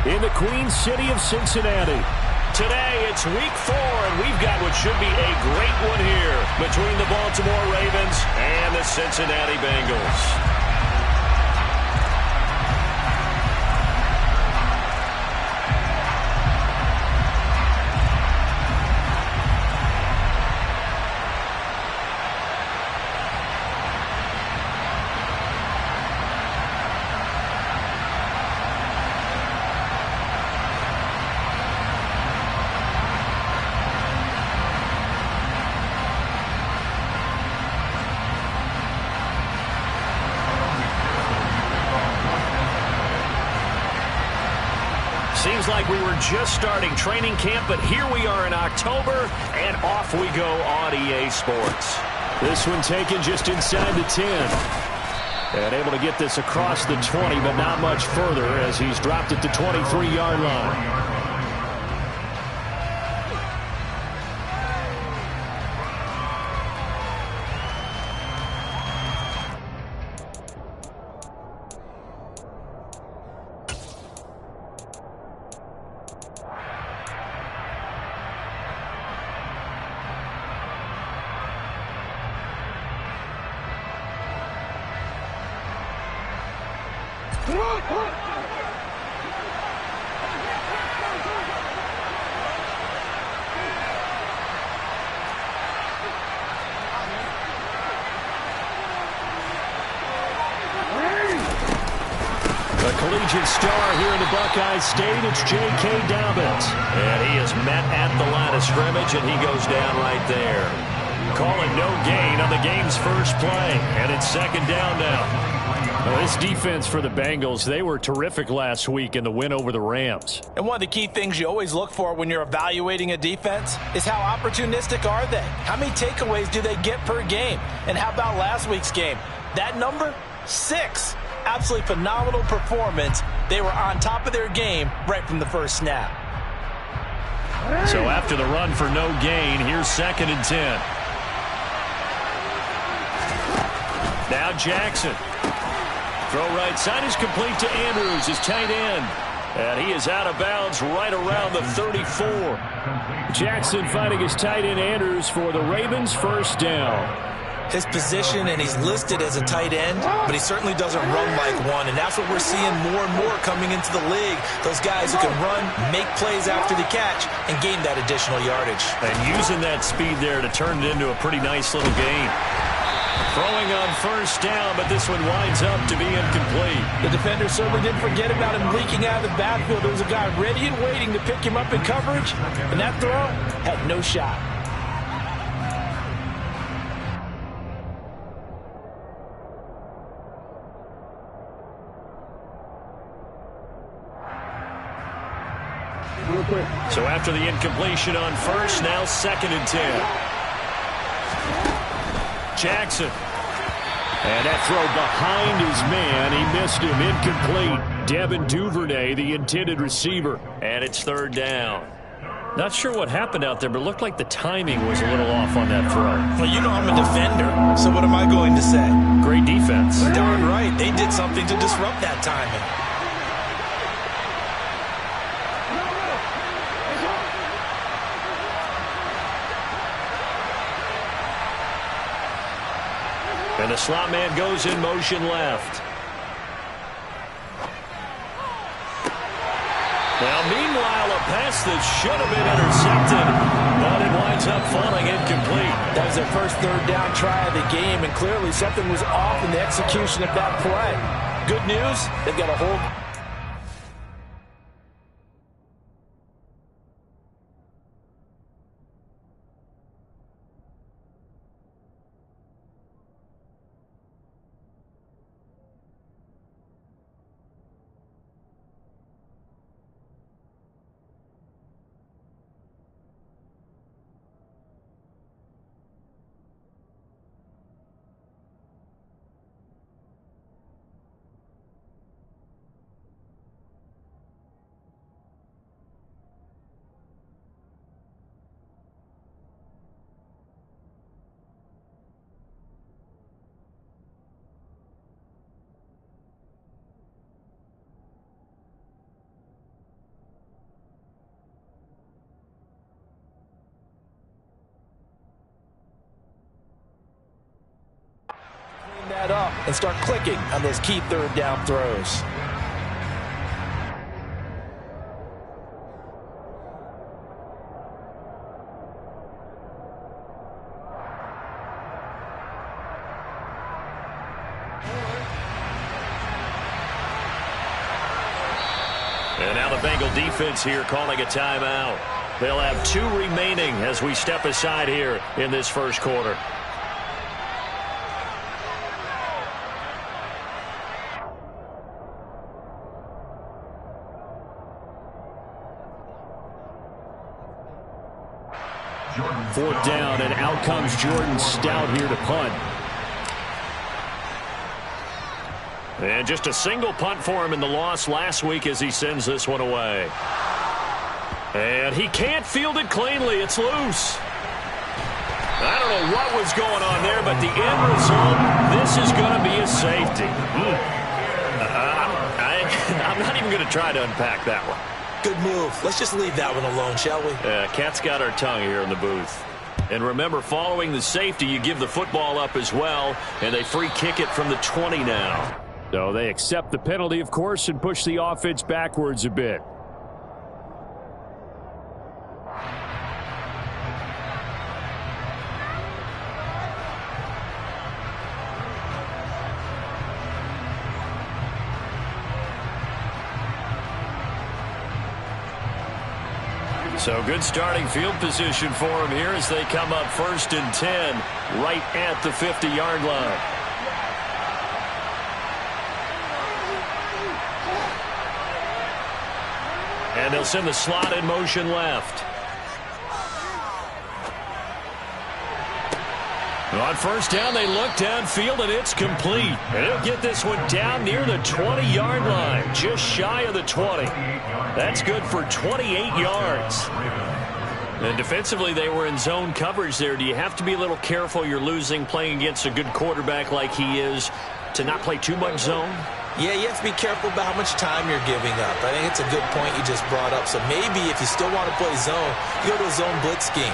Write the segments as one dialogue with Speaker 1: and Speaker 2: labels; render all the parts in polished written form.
Speaker 1: in the Queen City of Cincinnati. Today, it's week 4, and we've got what should be a great one here between the Baltimore Ravens and the Cincinnati Bengals. Seems like we were just starting training camp, but here we are in October, and off we go on EA Sports. This one taken just inside the 10. And able to get this across the 20, but not much further as he's dropped at the 23-yard line. A collegiate star here in the Buckeye State, it's J.K. Dobbins. And he is met at the line of scrimmage, and he goes down right there. Call it no gain on the game's first play, and it's second down now. Well, this defense for the Bengals, they were terrific last week in the win over the Rams.
Speaker 2: And one of the key things you always look for when you're evaluating a defense is how opportunistic are they? How many takeaways do they get per game? And how about last week's game? That number? 6. Absolutely phenomenal performance. They were on top of their game right from the first snap.
Speaker 1: So after the run for no gain, here's 2nd and 10. Now Jackson. Throw right side is complete to Andrews, his tight end. And he is out of bounds right around the 34. Jackson fighting his tight end Andrews for the Ravens' first down.
Speaker 2: His position, and he's listed as a tight end, but he certainly doesn't run like one, and that's what we're seeing more and more coming into the league. Those guys who can run, make plays after the catch, and gain that additional yardage.
Speaker 1: And using that speed there to turn it into a pretty nice little gain. Throwing on first down, but this one winds up to be incomplete.
Speaker 2: The defender certainly didn't forget about him leaking out of the backfield. There was a guy ready and waiting to pick him up in coverage, and that throw had no shot.
Speaker 1: So after the incompletion on first, now 2nd and 10. Jackson. And that throw behind his man. He missed him. Incomplete. Devin Duvernay, the intended receiver. And it's 3rd down. Not sure what happened out there, but it looked like the timing was a little off on that throw.
Speaker 2: Well, you know I'm a defender, so what am I going to say?
Speaker 1: Great defense.
Speaker 2: Darn right. They did something to disrupt that timing.
Speaker 1: And the slot man goes in motion left. Now, meanwhile, a pass that should have been intercepted, but it winds up falling incomplete.
Speaker 2: That was their first 3rd down try of the game, and clearly something was off in the execution of that play. Good news, they've got a hold. and start clicking on those key third down throws.
Speaker 1: And now the Bengal defense here calling a timeout. They'll have 2 remaining as we step aside here in this first quarter. Fourth down, and out comes Jordan Stout here to punt. And just a single punt for him in the loss last week as he sends this one away. And he can't field it cleanly. It's loose. I don't know what was going on there, but the end result, this is going to be a safety. I'm not even going to try to unpack that one.
Speaker 2: Good move. Let's just leave that one alone, shall we?
Speaker 1: Cat's got our tongue here in the booth. And remember, following the safety, you give the football up as well, and they free kick it from the 20 now. So they accept the penalty, of course, and push the offense backwards a bit. So good starting field position for him here as they come up 1st and 10 right at the 50-yard line. And they'll send the slot in motion left. On 1st down, they look downfield, and it's complete. And he'll get this one down near the 20-yard line, just shy of the 20. That's good for 28 yards. And defensively, they were in zone coverage there. Do you have to be a little careful? You're losing, playing against a good quarterback like he is, to not play too much zone?
Speaker 2: Yeah, you have to be careful about how much time you're giving up. I think it's a good point you just brought up. So maybe if you still want to play zone, you go to a zone blitz scheme.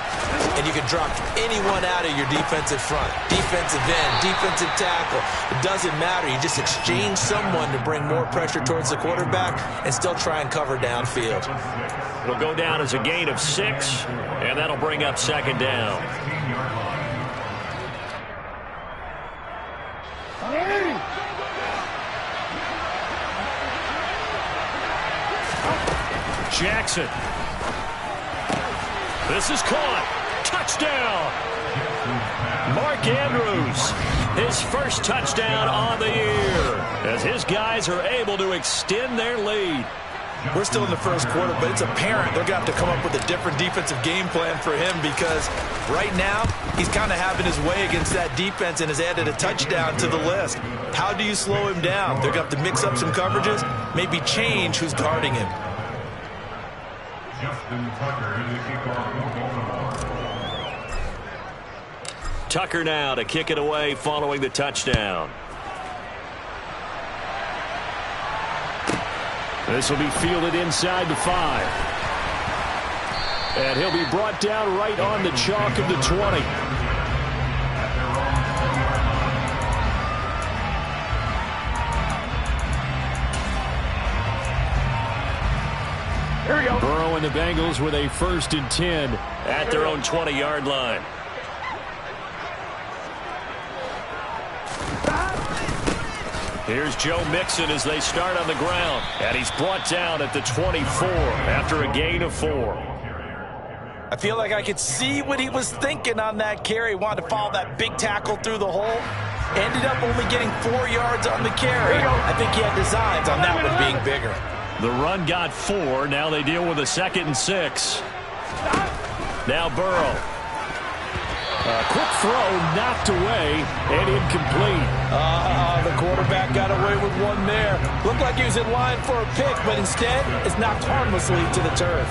Speaker 2: And you can drop anyone out of your defensive front. Defensive end, defensive tackle. It doesn't matter. You just exchange someone to bring more pressure towards the quarterback and still try and cover downfield.
Speaker 1: It'll go down as a gain of 6, and that'll bring up 2nd down. Jackson. This is caught. Touchdown. Mark Andrews, his first touchdown on the year, as his guys are able to extend their lead.
Speaker 2: We're still in the first quarter, but it's apparent they're going to have to come up with a different defensive game plan for him, because right now he's kind of having his way against that defense and has added a touchdown to the list. How do you slow him down? They're going to have to mix up some coverages, maybe change who's guarding him.
Speaker 1: Tucker now to kick it away following the touchdown. This will be fielded inside the 5. And he'll be brought down right on the chalk of the 20.
Speaker 3: Here we go.
Speaker 1: Burrow and the Bengals with a 1st and 10 at their own 20-yard line. Here's Joe Mixon as they start on the ground. And he's brought down at the 24 after a gain of 4.
Speaker 2: I feel like I could see what he was thinking on that carry. Wanted to follow that big tackle through the hole. Ended up only getting 4 yards on the carry. I think he had designs on that one being bigger.
Speaker 1: The run got 4. Now they deal with a 2nd and 6. Now Burrow. A quick throw knocked away and incomplete.
Speaker 2: The quarterback got away with one there. Looked like he was in line for a pick, but instead it's knocked harmlessly to the turf.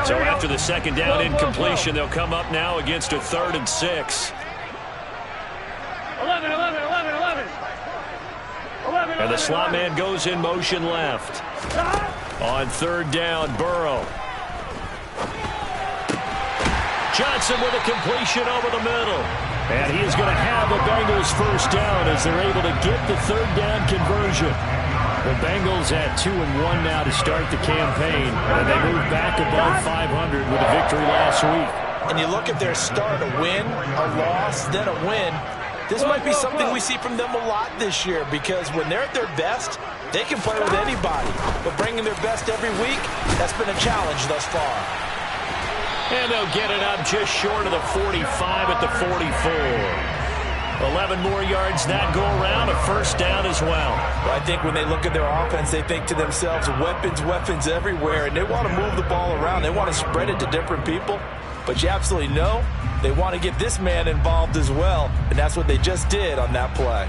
Speaker 1: So after the 2nd down incompletion, they'll come up now against a 3rd and 6.
Speaker 3: 11.
Speaker 1: And the slot man goes in motion left. On 3rd down, Burrow. Johnson with a completion over the middle. And he is going to have a Bengals first down as they're able to get the third down conversion. The Bengals at 2-1 now to start the campaign, and they move back above 500 with a victory last week.
Speaker 2: And you look at their start, a win, a loss, then a win. This might be something we see from them a lot this year, because when they're at their best, they can play with anybody. But bringing their best every week, that's been a challenge thus far.
Speaker 1: And they'll get it up just short of the 45 at the 44. 11 more yards that go around, a first down as well.
Speaker 2: Well, I think when they look at their offense, they think to themselves, weapons, weapons everywhere, and they want to move the ball around. They want to spread it to different people. But you absolutely know they want to get this man involved as well, and that's what they just did on that play.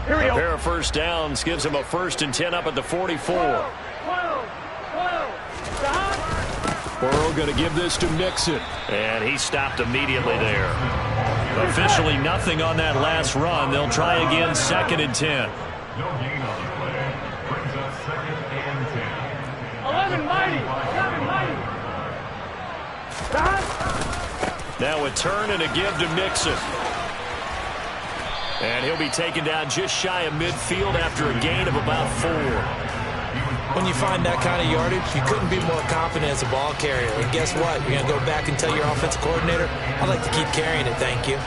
Speaker 1: Here we go. A pair of first downs gives him a 1st and 10 up at the 44. Burrow going to give this to Mixon. And he stopped immediately there. Officially nothing on that last run. They'll try again, 2nd and 10.
Speaker 3: No gain on the play. Brings up 2nd and 10.
Speaker 4: 11 mighty. 11 mighty.
Speaker 1: Now a turn and a give to Mixon. And he'll be taken down just shy of midfield after a gain of about 4.
Speaker 2: When you find that kind of yardage, you couldn't be more confident as a ball carrier. And guess what? You're going to go back and tell your offensive coordinator, I'd like to keep carrying it, thank you.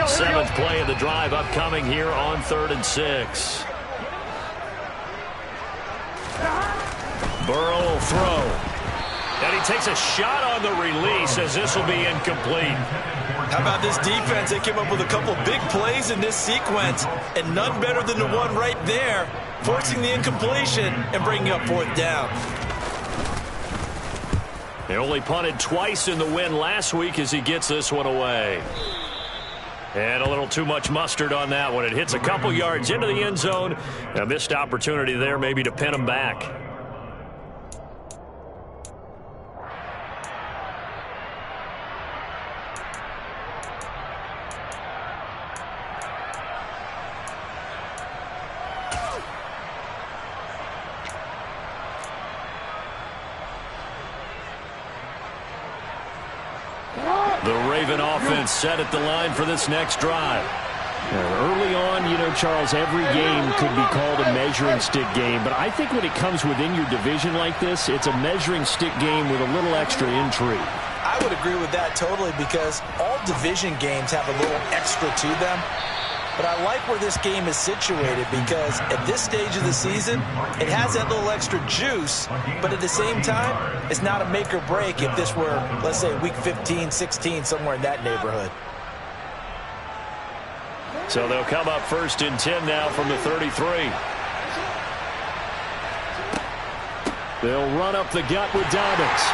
Speaker 1: Seventh play of the drive upcoming here on 3rd and 6. Burrow will throw. And he takes a shot on the release as this will be incomplete.
Speaker 2: How about this defense? They came up with a couple big plays in this sequence, and none better than the one right there, forcing the incompletion and bringing up 4th down.
Speaker 1: They only punted twice in the win last week as he gets this one away. And a little too much mustard on that one. It hits a couple yards into the end zone. A missed opportunity there maybe to pin him back. The Raven offense set at the line for this next drive.
Speaker 5: Early on, you know, Charles, every game could be called a measuring stick game. But I think when it comes within your division like this, it's a measuring stick game with a little extra intrigue.
Speaker 2: I would agree with that totally, because all division games have a little extra to them. But I like where this game is situated, because at this stage of the season, it has that little extra juice, but at the same time, it's not a make or break if this were, let's say, week 15, 16, somewhere in that neighborhood.
Speaker 1: So they'll come up 1st and 10 now from the 33.
Speaker 5: They'll run up the gut with Dobbins.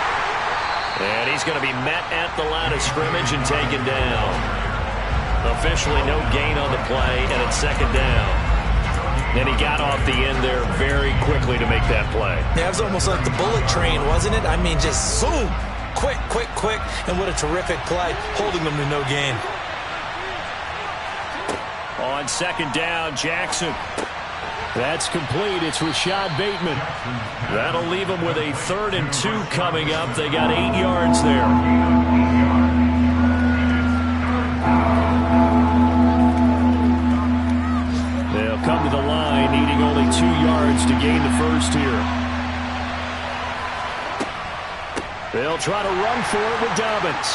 Speaker 1: And he's going to be met at the line of scrimmage and taken down. Officially no gain on the play, and it's 2nd down. And he got off the end there very quickly to make that play.
Speaker 2: Yeah, it was almost like the bullet train, wasn't it? I mean, just zoom, quick, quick, quick, and what a terrific play, holding them to no gain.
Speaker 1: On 2nd down, Jackson.
Speaker 5: That's complete. It's Rashad Bateman.
Speaker 1: That'll leave them with a 3rd and 2 coming up. They got 8 yards there.
Speaker 5: They'll come to the line, needing only 2 yards to gain the first here. They'll try to run for it with Dobbins.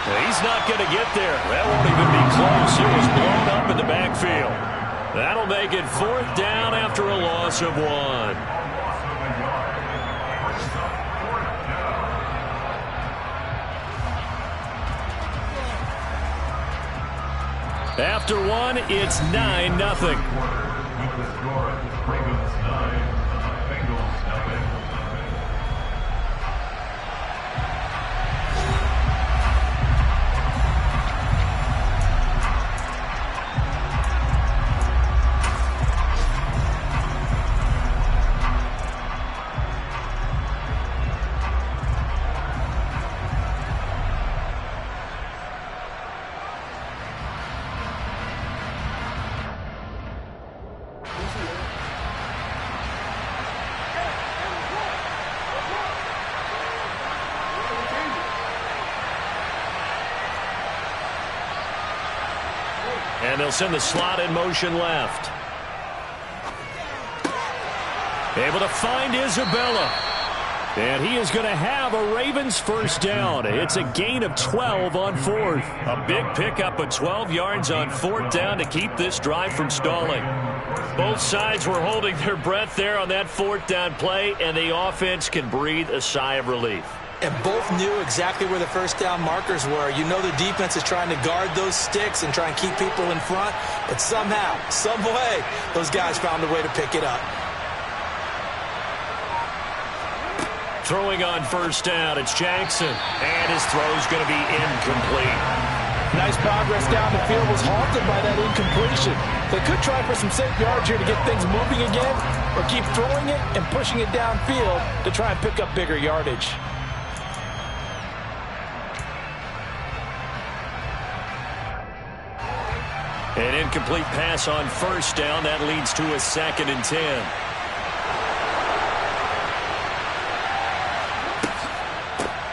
Speaker 1: He's not going to get there. That won't even be close. It was blown up in the backfield. That'll make it 4th down after a loss of 1. After 1, it's 9-0. And they'll send the slot in motion left. Able to find Isabella. And he is going to have a Ravens first down. It's a gain of 12 on fourth. A big pickup of 12 yards on fourth down to keep this drive from stalling. Both sides were holding their breath there on that fourth down play, and the offense can breathe a sigh of relief.
Speaker 2: And both knew exactly where the first down markers were. You know the defense is trying to guard those sticks and try and keep people in front, but somehow, some way, those guys found a way to pick it up.
Speaker 1: Throwing on first down, it's Jackson, and his throw's going to be incomplete.
Speaker 2: Nice progress down the field, was halted by that incompletion. They could try for some safe yards here to get things moving again, or keep throwing it and pushing it downfield to try and pick up bigger yardage.
Speaker 1: An incomplete pass on first down. That leads to a 2nd and 10.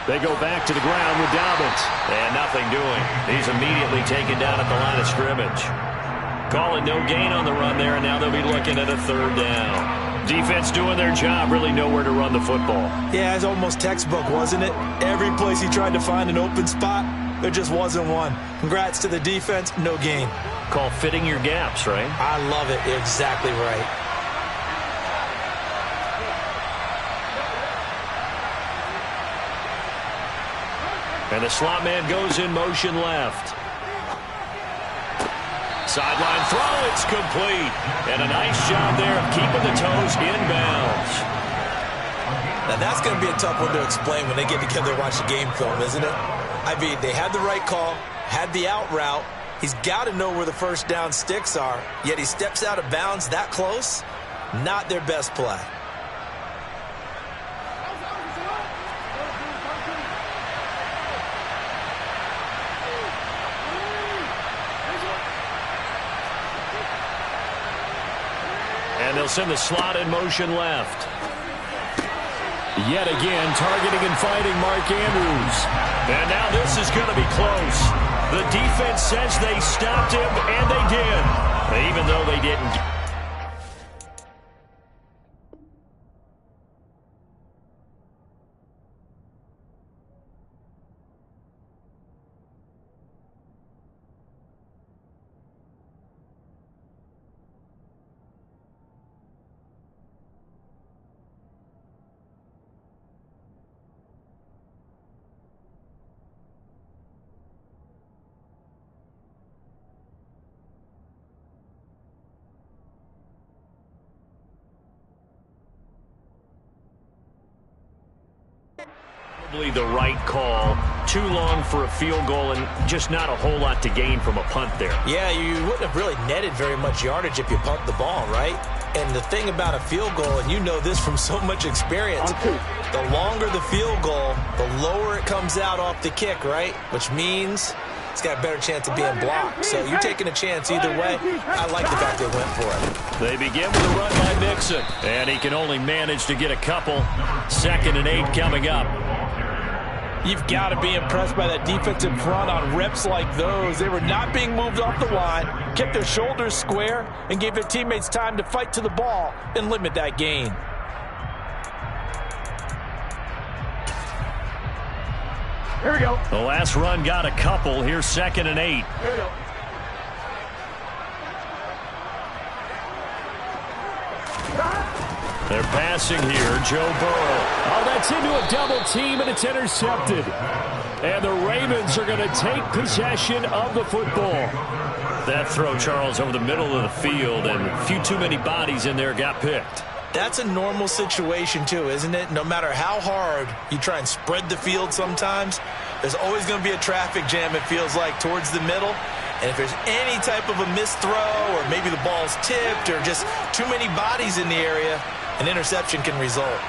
Speaker 1: They go back to the ground with Dobbins. And nothing doing. He's immediately taken down at the line of scrimmage. Calling no gain on the run there, and now they'll be looking at a 3rd down. Defense doing their job, really nowhere to run the football.
Speaker 2: Yeah, it's almost textbook, wasn't it? Every place he tried to find an open spot, there just wasn't one. Congrats to the defense, no gain.
Speaker 1: Call fitting your gaps, right?
Speaker 2: I love it. You're exactly right.
Speaker 1: And the slot man goes in motion left. Sideline throw, it's complete. And a nice job there of keeping the toes inbounds.
Speaker 2: Now that's going to be a tough one to explain when they get together and watch the game film, isn't it? I mean, they had the right call, had the out route. He's got to know where the first down sticks are, yet he steps out of bounds that close. Not their best play.
Speaker 1: And they'll send the slot in motion left. Yet again, targeting and fighting Mark Andrews. And now this is going to be close. The defense says they stopped him, and they did. Even though they didn't. Probably the right call. Too long for a field goal and just not a whole lot to gain from a punt there.
Speaker 2: Yeah, you wouldn't have really netted very much yardage if you punt the ball, right? And the thing about a field goal, and you know this from so much experience, the longer the field goal, the lower it comes out off the kick, right? Which means it's got a better chance of being blocked. So you're taking a chance either way. I like the fact they went for it.
Speaker 1: They begin with a run by Mixon, and he can only manage to get a couple. 2nd and 8 coming up.
Speaker 2: You've got to be impressed by that defensive front on reps like those. They were not being moved off the line, kept their shoulders square, and gave their teammates time to fight to the ball and limit that gain.
Speaker 4: Here we go.
Speaker 1: The last run got a couple. Here's 2nd and 8.
Speaker 4: Here we go.
Speaker 1: They're passing here. Joe Burrow.
Speaker 5: Oh, that's into a double team, and it's intercepted. And the Ravens are going to take possession of the football.
Speaker 1: That throw, Charles, over the middle of the field, and a few too many bodies in there got picked.
Speaker 2: That's a normal situation, too, isn't it? No matter how hard you try and spread the field sometimes, there's always going to be a traffic jam, it feels like, towards the middle. And if there's any type of a missed throw, or maybe the ball's tipped, or just too many bodies in the area, an interception can result.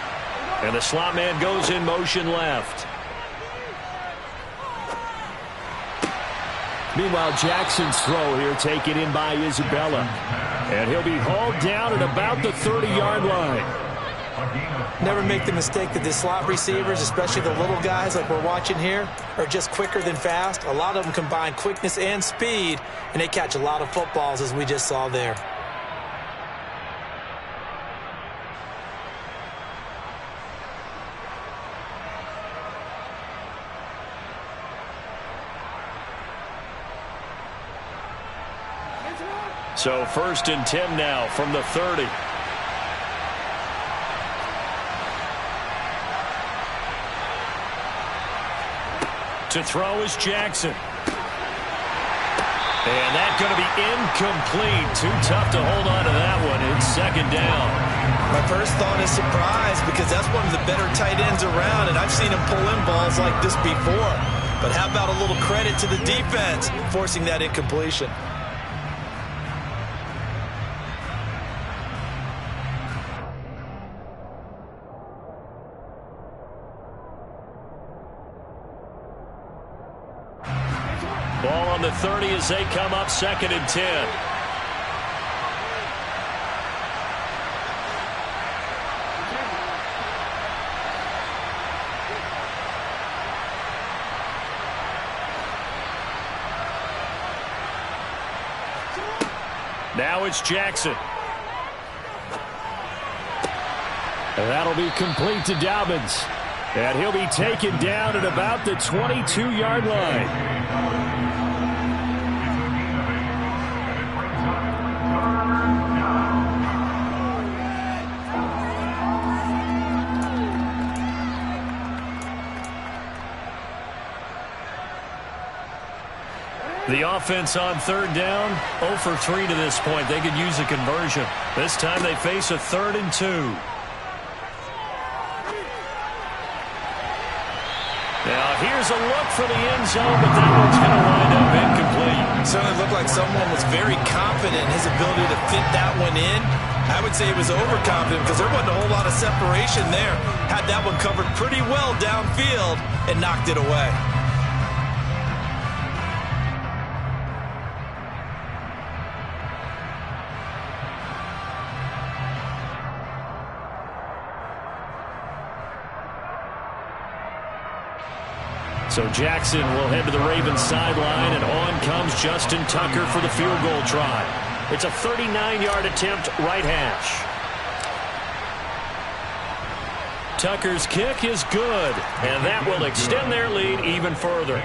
Speaker 1: And the slot man goes in motion left.
Speaker 5: Meanwhile, Jackson's throw here taken in by Isabella. And he'll be hauled down at about the 30-yard line.
Speaker 2: Never make the mistake that the slot receivers, especially the little guys like we're watching here, are just quicker than fast. A lot of them combine quickness and speed, and they catch a lot of footballs, as we just saw there.
Speaker 5: So 1st and 10 now from the 30. To throw is Jackson. And that's going to be incomplete. Too tough to hold on to that one. It's 2nd down.
Speaker 2: My first thought is surprise, because that's one of the better tight ends around, and I've seen him pull in balls like this before. But how about a little credit to the defense forcing that incompletion?
Speaker 5: Ball on the 30 as they come up 2nd and 10. Now it's Jackson. And that'll be complete to Dobbins. And he'll be taken down at about the 22-yard line. The offense on 3rd down, 0 for 3 to this point. They could use a conversion. This time they face a 3rd and 2. Now here's a look for the end zone, but that one's going to wind up incomplete.
Speaker 2: Certainly looked like someone was very confident in his ability to fit that one in. I would say he was overconfident because there wasn't a whole lot of separation there. Had that one covered pretty well downfield and knocked it away.
Speaker 5: So Jackson will head to the Ravens sideline, and on comes Justin Tucker for the field goal try. It's a 39-yard attempt, right hash. Tucker's kick is good, and that will extend their lead even further.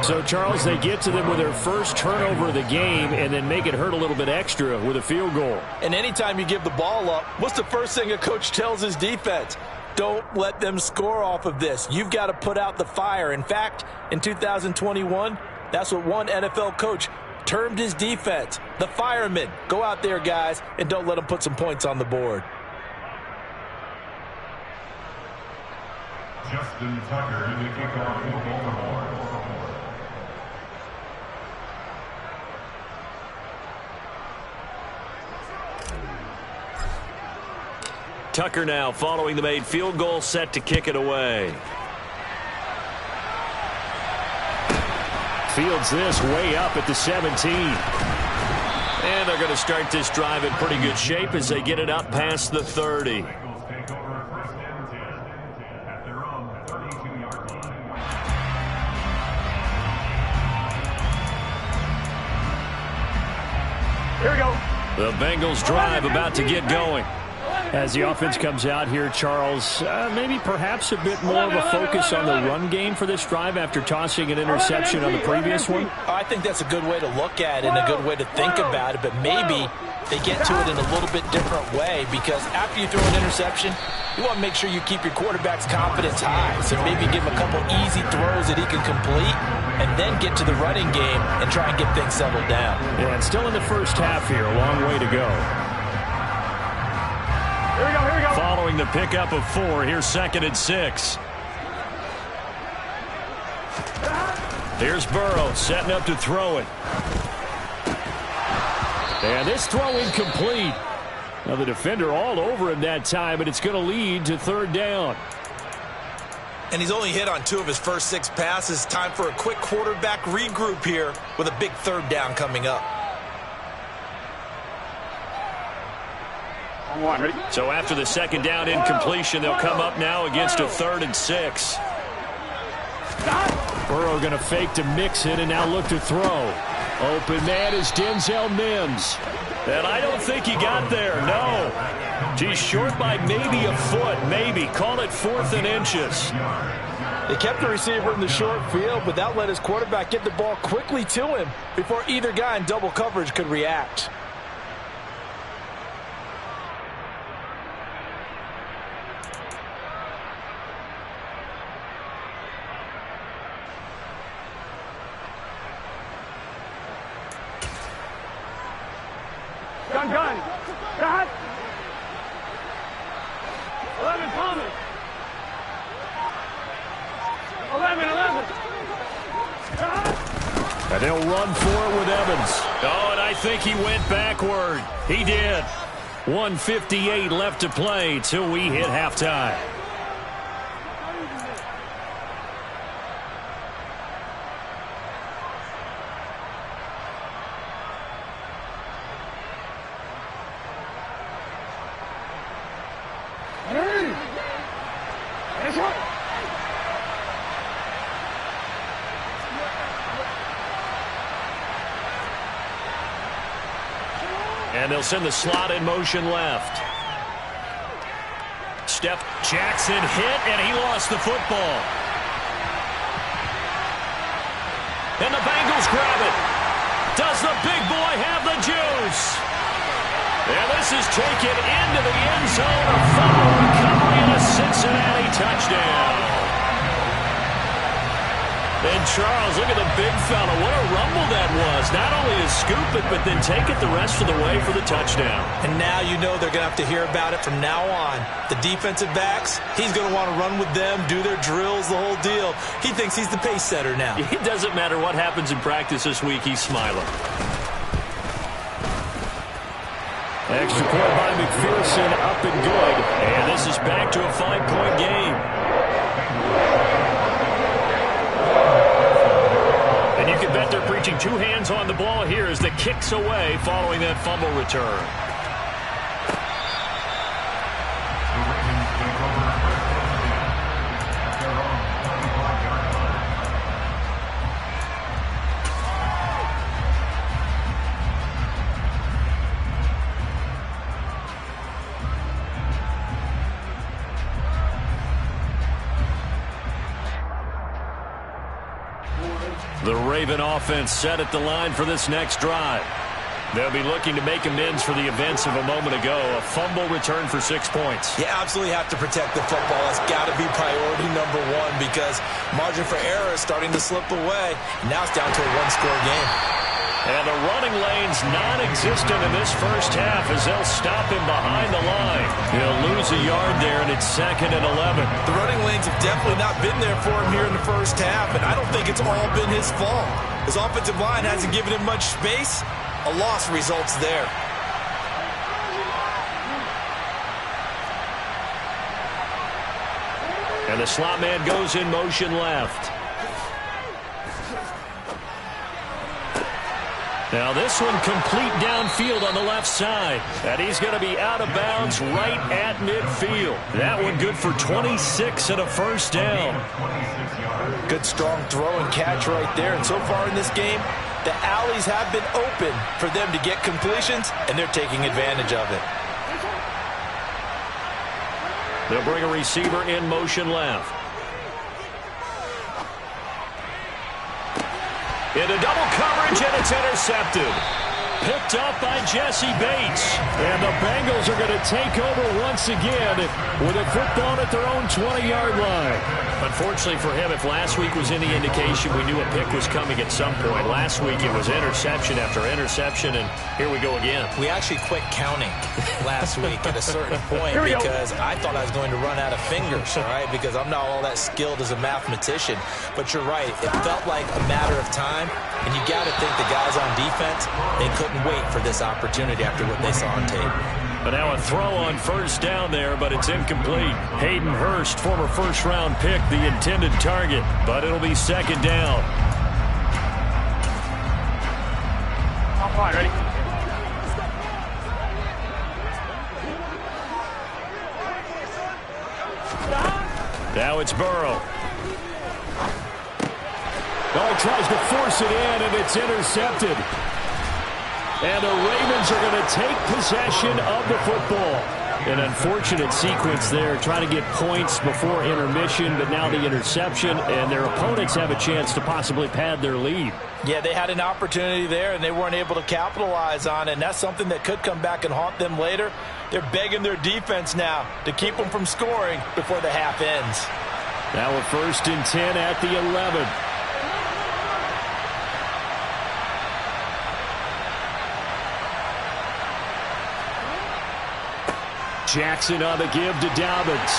Speaker 5: So, Charles, they get to them with their first turnover of the game and then make it hurt a little bit extra with a field goal.
Speaker 2: And anytime you give the ball up, what's the first thing a coach tells his defense? Don't let them score off of this. You've got to put out the fire. In fact, in 2021, that's what one NFL coach termed his defense, the firemen. Go out there, guys, and don't let them put some points on the board.
Speaker 3: Justin Tucker in the kickoff in Baltimore.
Speaker 5: Tucker now following the made field goal, set to kick it away. Fields this way up at the 17. And they're going to start this drive in pretty good shape as they get it up past the 30.
Speaker 3: Bengals take over 1st and 10 at their own 32-yard line.
Speaker 4: Here we go.
Speaker 5: The Bengals drive about to get going. As the offense comes out here, Charles, maybe perhaps a bit more of a focus on the run game for this drive after tossing an interception on the previous one?
Speaker 2: I think that's a good way to look at it and a good way to think about it, but maybe they get to it in a little bit different way, because after you throw an interception, you want to make sure you keep your quarterback's confidence high. So maybe give him a couple easy throws that he can complete and then get to the running game and try and get things settled down.
Speaker 5: Yeah, and still in the first half here, a long way to go.
Speaker 4: Here we go, here we go.
Speaker 5: Following the pickup of 4, here's 2nd and 6. Here's Burrow setting up to throw it. And this throw incomplete. Now the defender all over him that time, but it's going to lead to 3rd down.
Speaker 2: And he's only hit on 2 of his first 6 passes. Time for a quick quarterback regroup here with a big 3rd down coming up.
Speaker 4: One, ready?
Speaker 5: So after the second down incompletion, they'll come up now against a 3rd and 6. Burrow going to fake to mix it and now look to throw. Open man is Denzel Mims. And I don't think he got there, no. He's short by maybe a foot, maybe. Call it 4th and inches.
Speaker 2: They kept the receiver in the short field, but that let his quarterback get the ball quickly to him before either guy in double coverage could react.
Speaker 4: Gun. Got. 11, Thomas. 11.
Speaker 5: And they'll run for it with Evans. Oh, and I think he went backward. He did. 1:58 left to play till we hit halftime. And they'll send the slot in motion left. Step Jackson hit, and he lost the football. And the Bengals grab it. Does the big boy have the juice? And this is taken into the end zone. A fumble recovery and a Cincinnati touchdown. And Charles, look at the big fella. What a rumble that was. Not only to scoop it, but then take it the rest of the way for the touchdown.
Speaker 2: And now you know they're going to have to hear about it from now on. The defensive backs, he's going to want to run with them, do their drills, the whole deal. He thinks he's the pace setter now.
Speaker 5: It doesn't matter what happens in practice this week. He's smiling. Extra point by McPherson, up and good. And this is back to a 5-point game. And you can bet they're preaching 2 hands on the ball here as the kick's away following that fumble return. The Raven offense set at the line for this next drive. They'll be looking to make amends for the events of a moment ago. A fumble return for 6 points.
Speaker 2: You absolutely have to protect the football. That's got to be priority number 1 because margin for error is starting to slip away. Now it's down to a 1-score game.
Speaker 5: And the running lane's non-existent in this first half as they'll stop him behind the line. He'll lose a yard there, and it's 2nd and 11.
Speaker 2: The running lanes have definitely not been there for him here in the first half, and I don't think it's all been his fault. His offensive line hasn't given him much space. A loss results there.
Speaker 5: And the slot man goes in motion left. Now this one complete downfield on the left side. And he's going to be out of bounds right at midfield. That one good for 26 and a first down.
Speaker 2: Good strong throw and catch right there. And so far in this game, the alleys have been open for them to get completions, and they're taking advantage of it.
Speaker 5: They'll bring a receiver in motion left. Into double coverage, and it's intercepted. Picked up by Jesse Bates. And the Bengals are going to take over once again with a football at their own 20-yard line. Unfortunately for him, if last week was any indication, we knew a pick was coming at some point. Last week it was interception after interception, and here we go again.
Speaker 2: We actually quit counting last week at a certain point because I thought I was going to run out of fingers, all right, because I'm not all that skilled as a mathematician. But you're right. It felt like a matter of time, and you got to think the guys on defense, they couldn't wait for this opportunity after what they saw on tape.
Speaker 5: But now a throw on first down there, but it's incomplete. Hayden Hurst, former first-round pick, the intended target, but it'll be 2nd down.
Speaker 4: All right, ready?
Speaker 5: Now it's Burrow. Oh, tries to force it in, and it's intercepted. And the Ravens are going to take possession of the football. An unfortunate sequence there, trying to get points before intermission, but now the interception, and their opponents have a chance to possibly pad their lead.
Speaker 2: Yeah, they had an opportunity there, and they weren't able to capitalize on it, and that's something that could come back and haunt them later. They're begging their defense now to keep them from scoring before the half ends.
Speaker 5: Now a 1st and 10 at the 11. Jackson on the give to Dobbins.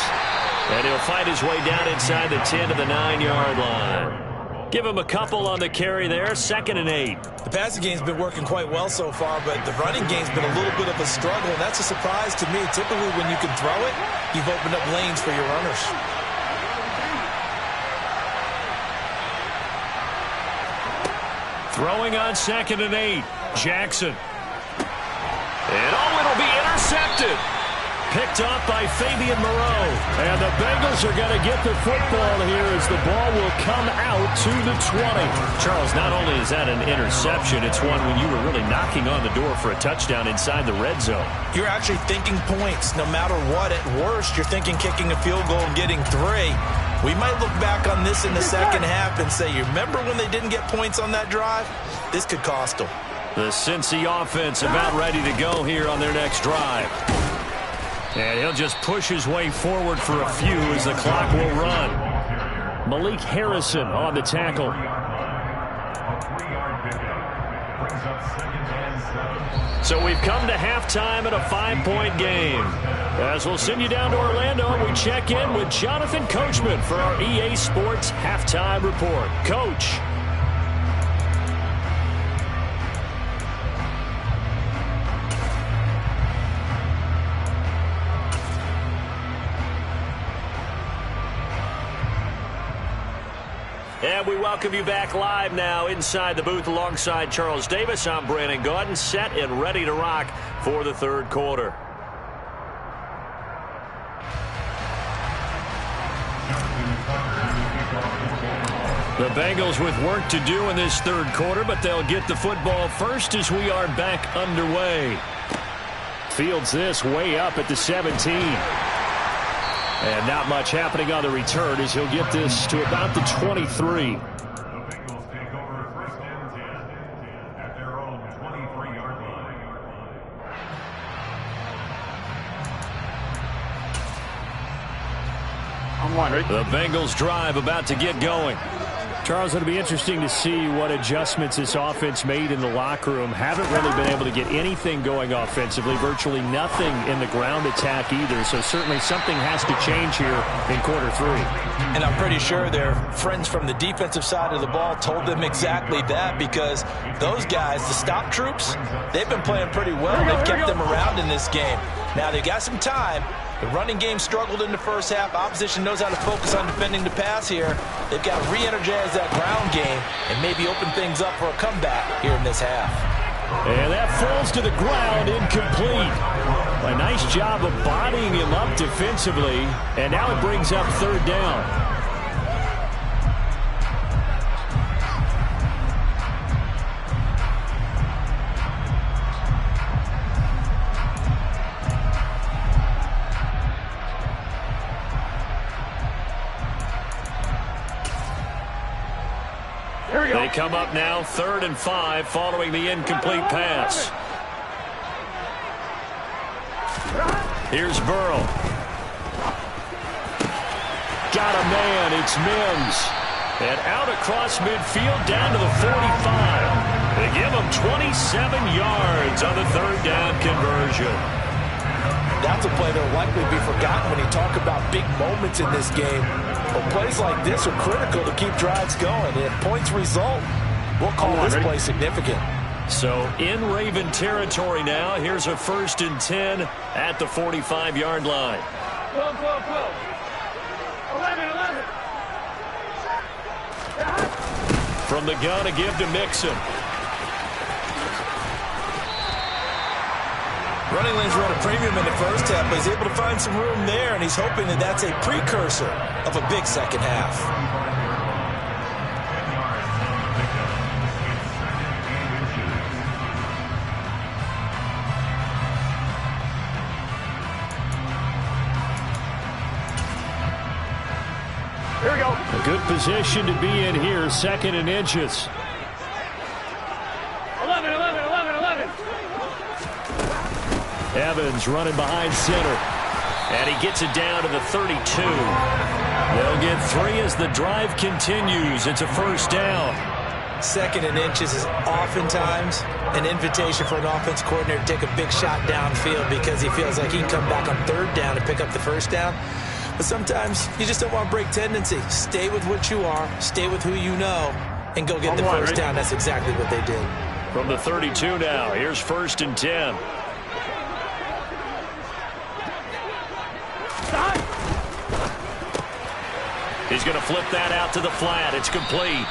Speaker 5: And he'll fight his way down inside the 10 to the 9-yard line. Give him a couple on the carry there, 2nd and 8.
Speaker 2: The passing game's been working quite well so far, but the running game's been a little bit of a struggle, and that's a surprise to me. Typically, when you can throw it, you've opened up lanes for your runners.
Speaker 5: Throwing on 2nd and 8. Jackson. And it'll be intercepted. Picked off by Fabian Moreau. And the Bengals are going to get the football here as the ball will come out to the 20. Charles, not only is that an interception, it's one when you were really knocking on the door for a touchdown inside the red zone.
Speaker 2: You're actually thinking points no matter what. At worst, you're thinking kicking a field goal and getting 3. We might look back on this in the second half and say, you remember when they didn't get points on that drive? This could cost them.
Speaker 5: The Cincy offense about ready to go here on their next drive. And he'll just push his way forward for a few as the clock will run. Malik Harrison on the tackle. So we've come to halftime at a 5-point game. As we'll send you down to Orlando, we check in with Jonathan Coachman for our EA Sports Halftime Report. Coach. And we welcome you back live now inside the booth alongside Charles Davis. I'm Brandon Gaudin, set and ready to rock for the third quarter. The Bengals with work to do in this third quarter, but they'll get the football first as we are back underway. Fields this way up at the 17. And not much happening on the return as he'll get this to about the 23.
Speaker 3: The Bengals take over 1st and 10 at their own 23-yard line.
Speaker 5: The Bengals drive about to get going. Charles, it'll be interesting to see what adjustments this offense made in the locker room. Haven't really been able to get anything going offensively, virtually nothing in the ground attack either. So certainly something has to change here in quarter 3.
Speaker 2: And I'm pretty sure their friends from the defensive side of the ball told them exactly that, because those guys, the stop troops, they've been playing pretty well. They've kept them around in this game. Now they've got some time. The running game struggled in the first half. Opposition knows how to focus on defending the pass here. They've got to re-energize that ground game and maybe open things up for a comeback here in this half.
Speaker 5: And that falls to the ground, incomplete. A nice job of bodying him up defensively, and now it brings up 3rd down. They come up now 3rd and 5 following the incomplete pass. Here's Burrow. Got a man. It's Mims. And out across midfield down to the 45. They give him 27 yards on the 3rd down conversion.
Speaker 2: That's a play that will likely be forgotten when you talk about big moments in this game. But plays like this are critical to keep drives going. If points result, we'll call this play significant.
Speaker 5: So in Raven territory now. Here's a 1st and 10 at the 45-yard line.
Speaker 4: 12. 11.
Speaker 5: From the gun, a give to Mixon.
Speaker 2: Running lanes run a premium in the first half, but he's able to find some room there, and he's hoping that that's a precursor of a big second half.
Speaker 3: 10 yards on the pickup. It's 2nd and inches.
Speaker 4: Here we go.
Speaker 5: A good position to be in here, 2nd and inches.
Speaker 4: 11, 11, 11, 11.
Speaker 5: Evans running behind center. And he gets it down to the 32. They'll get 3 as the drive continues. It's a first down.
Speaker 2: 2nd and inches is oftentimes an invitation for an offense coordinator to take a big shot downfield because he feels like he can come back on 3rd down and pick up the first down. But sometimes you just don't want to break tendency. Stay with what you are, stay with who you know, and go get the first down. That's exactly what they did.
Speaker 5: From the 32 now, here's 1st and 10. He's going to flip that out to the flat. It's complete.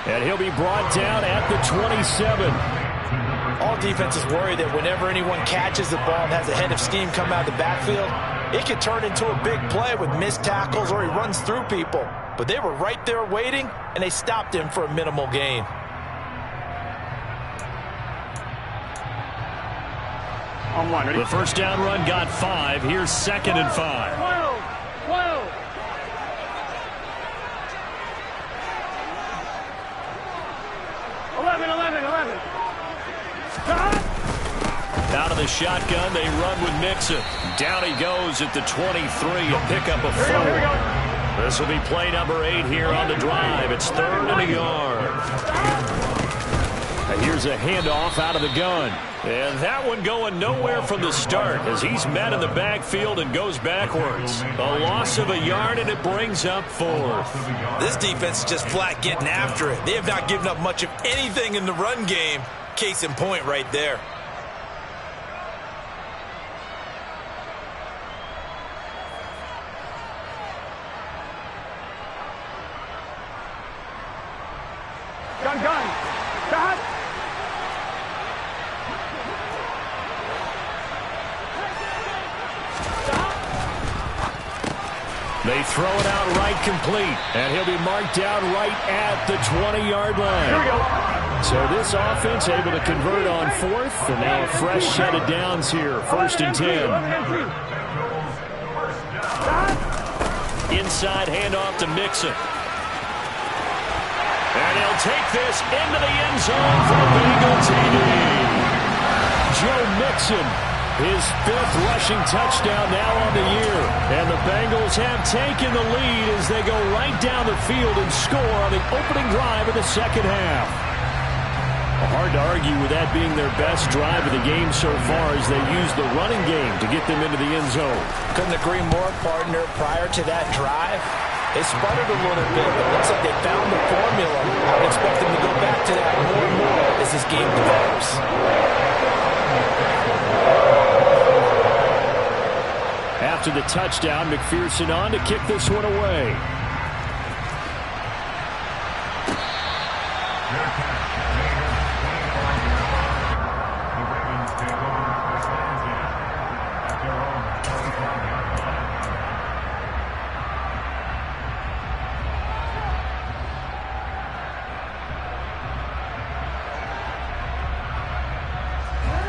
Speaker 5: And he'll be brought down at the 27.
Speaker 2: All defenses worry that whenever anyone catches the ball and has a head of steam come out of the backfield, it could turn into a big play with missed tackles or he runs through people. But they were right there waiting, and they stopped him for a minimal gain.
Speaker 4: On one, ready?
Speaker 5: The first down run got 5. Here's 2nd and 5.
Speaker 4: 12, 12.
Speaker 5: Out of the shotgun, they run with Mixon. Down he goes at the 23, a pickup of 4. This will be play number 8 here on the drive. It's 3rd and a yard. And here's a handoff out of the gun. And that one going nowhere from the start as he's met in the backfield and goes backwards. A loss of a yard, and it brings up 4th.
Speaker 2: This defense is just flat getting after it. They have not given up much of anything in the run game. Case in point right there.
Speaker 4: Gun. Cut.
Speaker 5: They throw it out right complete, and he'll be marked down right at the 20-yard line.
Speaker 4: Here we go.
Speaker 5: So this offense able to convert on 4th, and now a fresh set of downs here, 1st and 10. Inside handoff to Mixon. And he'll take this into the end zone for the Bengal TD. Joe Mixon, his 5th rushing touchdown now on the year. And the Bengals have taken the lead as they go right down the field and score on the opening drive of the second half. Hard to argue with that being their best drive of the game so far as they use the running game to get them into the end zone.
Speaker 2: Couldn't agree more, partner. Prior to that drive, they sputtered a little bit, but it looks like they found the formula. I would expect them to go back to that more and more as this game develops.
Speaker 5: After the touchdown, McPherson on to kick this one away.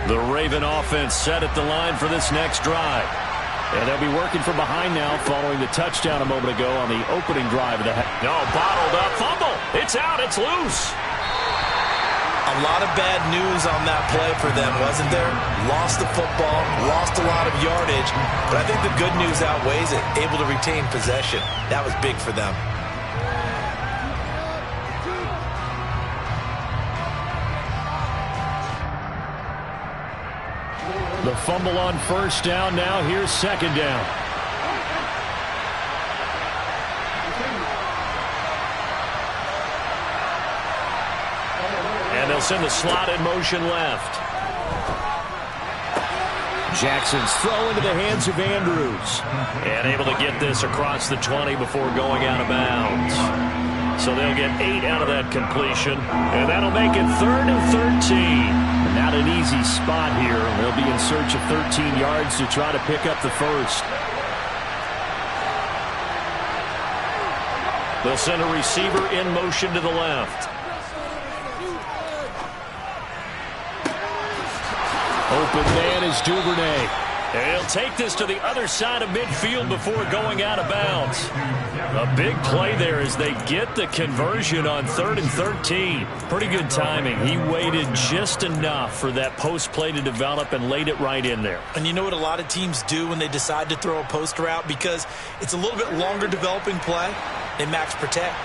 Speaker 5: The Raven offense set at the line for this next drive. And they'll be working from behind now following the touchdown a moment ago on the opening drive of the half. No, bottled up. Fumble. It's out. It's loose.
Speaker 2: A lot of bad news on that play for them, wasn't there? Lost the football, lost a lot of yardage, but I think the good news outweighs it. Able to retain possession. That was big for them.
Speaker 5: The fumble on first down now. Here's second down. And they'll send the slot in motion left. Jackson's throw into the hands of Andrews. And able to get this across the 20 before going out of bounds. So they'll get 8 out of that completion. And that'll make it 3rd and 13. Not an easy spot here. They'll be in search of 13 yards to try to pick up the first.
Speaker 1: They'll send a receiver in motion to the left.
Speaker 5: Open man is Duvernay.
Speaker 1: And he'll take this to the other side of midfield before going out of bounds. A big play there as they get the conversion on 3rd and 13. Pretty good timing. He waited just enough for that post play to develop and laid it right in there.
Speaker 2: And you know what a lot of teams do when they decide to throw a post route? Because it's a little bit longer developing play, they max protect.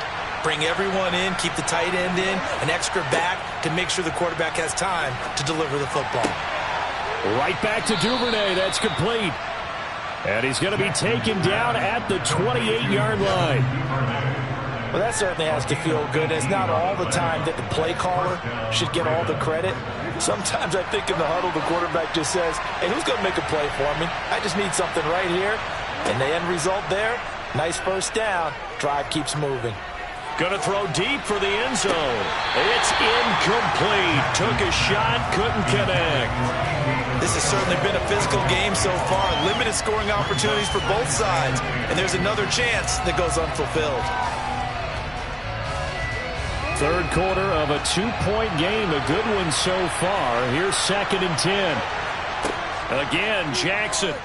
Speaker 2: Bring everyone in, keep the tight end in, an extra back to make sure the quarterback has time to deliver the football.
Speaker 5: Right back to Duvernay. That's complete. And he's going to be taken down at the 28-yard line.
Speaker 2: Well, that certainly has to feel good. It's not all the time that the play caller should get all the credit. Sometimes I think in the huddle, the quarterback just says, hey, who's going to make a play for me? I just need something right here. And the end result there, nice first down. Drive keeps moving.
Speaker 1: Going to throw deep for the end zone. It's incomplete. Took a shot, couldn't connect.
Speaker 2: This has certainly been a physical game so far. Limited scoring opportunities for both sides. And there's another chance that goes unfulfilled.
Speaker 5: Third quarter of a 2-point game. A good one so far. Here's 2nd and 10.
Speaker 1: Again, Jackson.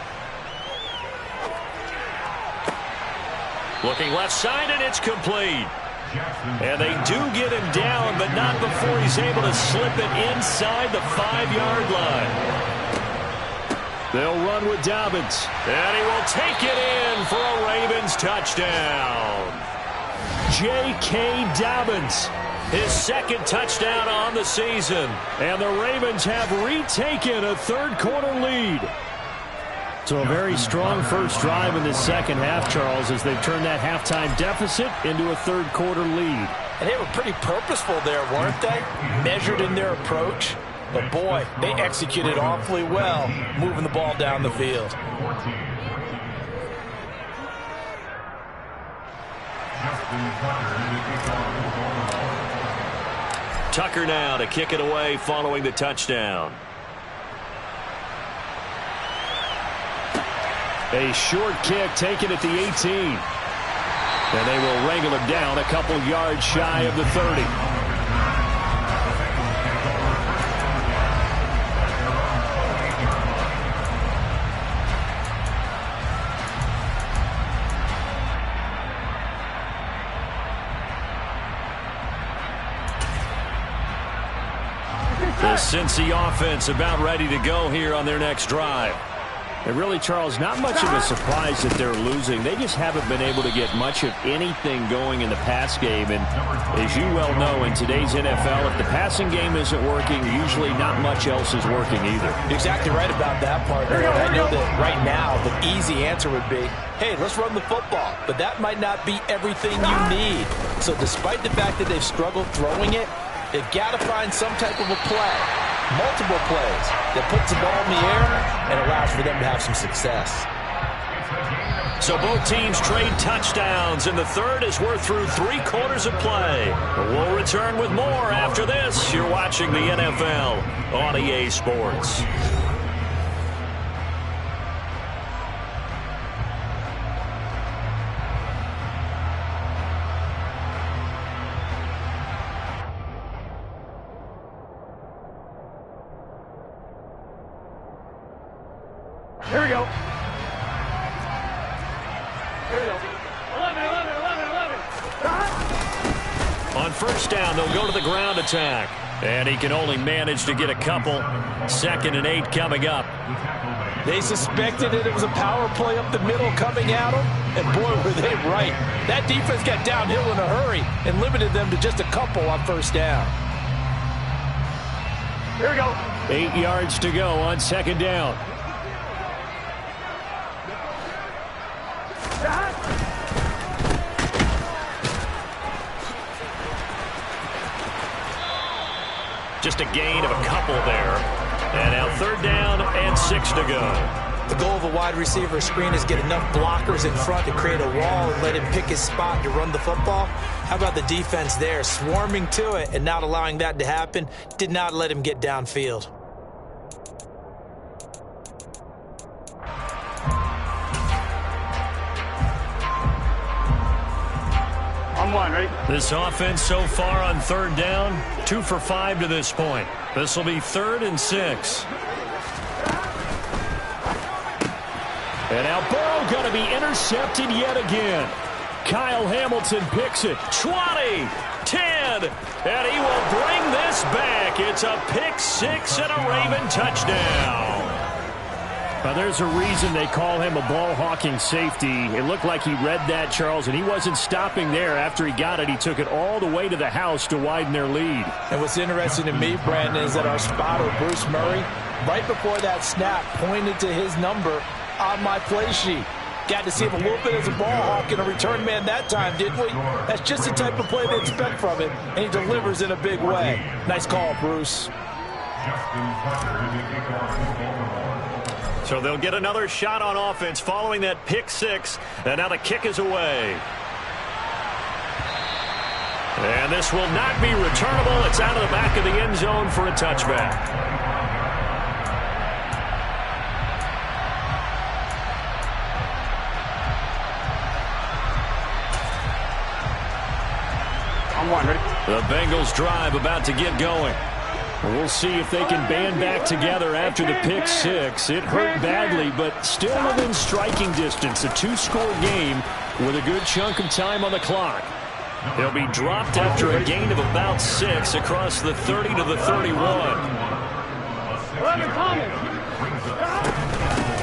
Speaker 1: Looking left side, and it's complete. And they do get him down, but not before he's able to slip it inside the 5-yard line.
Speaker 5: They'll run with Dobbins.
Speaker 1: And he will take it in for a Ravens touchdown.
Speaker 5: J.K. Dobbins.
Speaker 1: His 2nd touchdown on the season.
Speaker 5: And the Ravens have retaken a third-quarter lead. So a very strong first drive in the second half, Charles, as they've turned that halftime deficit into a third-quarter lead.
Speaker 2: And they were pretty purposeful there, weren't they? Measured in their approach. But, boy, they executed awfully well, moving the ball down the field.
Speaker 1: Tucker now to kick it away following the touchdown.
Speaker 5: A short kick taken at the 18. And they will wrangle him down a couple yards shy of the 30.
Speaker 1: The Cincy offense about ready to go here on their next drive.
Speaker 5: And really, Charles, not much of a surprise that they're losing. They just haven't been able to get much of anything going in the pass game. And as you well know, in today's NFL, if the passing game isn't working, usually not much else is working either.
Speaker 2: You're exactly right about that part. And I know that right now the easy answer would be, hey, let's run the football. But that might not be everything you need. So despite the fact that they've struggled throwing it, they've got to find some type of a play. Multiple plays that puts the ball in the air and allows for them to have some success.
Speaker 1: So both teams trade touchdowns, and the third as we're through 3 quarters of play. We'll return with more after this. You're watching the NFL on EA Sports.
Speaker 4: Here we go. Here we go. 11, 11, 11, 11.
Speaker 1: On first down, they'll go to the ground attack. And he can only manage to get a couple. 2nd and 8 coming up.
Speaker 2: They suspected it was a power play up the middle coming at them, and boy, were they right. That defense got downhill in a hurry and limited them to just a couple on first down.
Speaker 4: Here we go.
Speaker 5: 8 yards to go on 2nd down.
Speaker 1: Just a gain of a couple there. And now 3rd down and 6 to go.
Speaker 2: The goal of a wide receiver screen is get enough blockers in front to create a wall and let him pick his spot to run the football. How about the defense there, swarming to it and not allowing that to happen? Did not let him get downfield.
Speaker 4: On ready?
Speaker 1: This offense so far on third down, 2 for 5 to this point. This will be 3rd and 6.
Speaker 5: And now Burrow going to be intercepted yet again. Kyle Hamilton picks it.
Speaker 1: 20, 10, and he will bring this back. It's a pick 6 and a Raven touchdown.
Speaker 5: Now, there's a reason they call him a ball-hawking safety. It looked like he read that, Charles, and he wasn't stopping there. After he got it, he took it all the way to the house to widen their lead.
Speaker 2: And what's interesting to me, Brandon, is that our spotter, Bruce Murray, right before that snap, pointed to his number on my play sheet. Got to see him a little bit as a ball hawk and a return man that time, didn't we? That's just the type of play they expect from him, and he delivers in a big way. Nice call, Bruce.
Speaker 1: So they'll get another shot on offense following that pick 6, and now the kick is away. And this will not be returnable. It's out of the back of the end zone for a touchback. The Bengals drive about to get going. We'll see if they can band back together after the pick 6. It hurt badly, but still within striking distance. A 2-score game with a good chunk of time on the clock. They'll be dropped after a gain of about 6 across the 30 to the 31.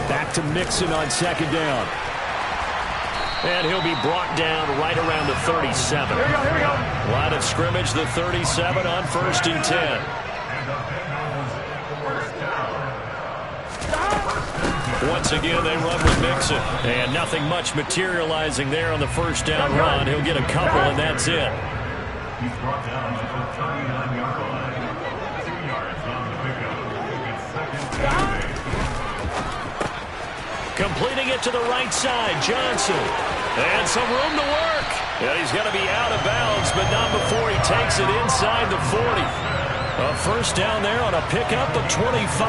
Speaker 1: Back to Mixon on 2nd down. And he'll be brought down right around the 37.
Speaker 4: Here we go.
Speaker 1: Line of scrimmage, the 37 on 1st and 10. Once again, they run with Mixon. And nothing much materializing there on the 1st down run. He'll get a couple, and that's it.
Speaker 3: He's brought down at the 39-yard line. 2 yards on the pickup. It's 2nd and 8.
Speaker 1: Completing it to the right side, Johnson. And some room to work. And he's going to be out of bounds, but not before he takes it inside the 40. A 1st down there on a pickup of 25.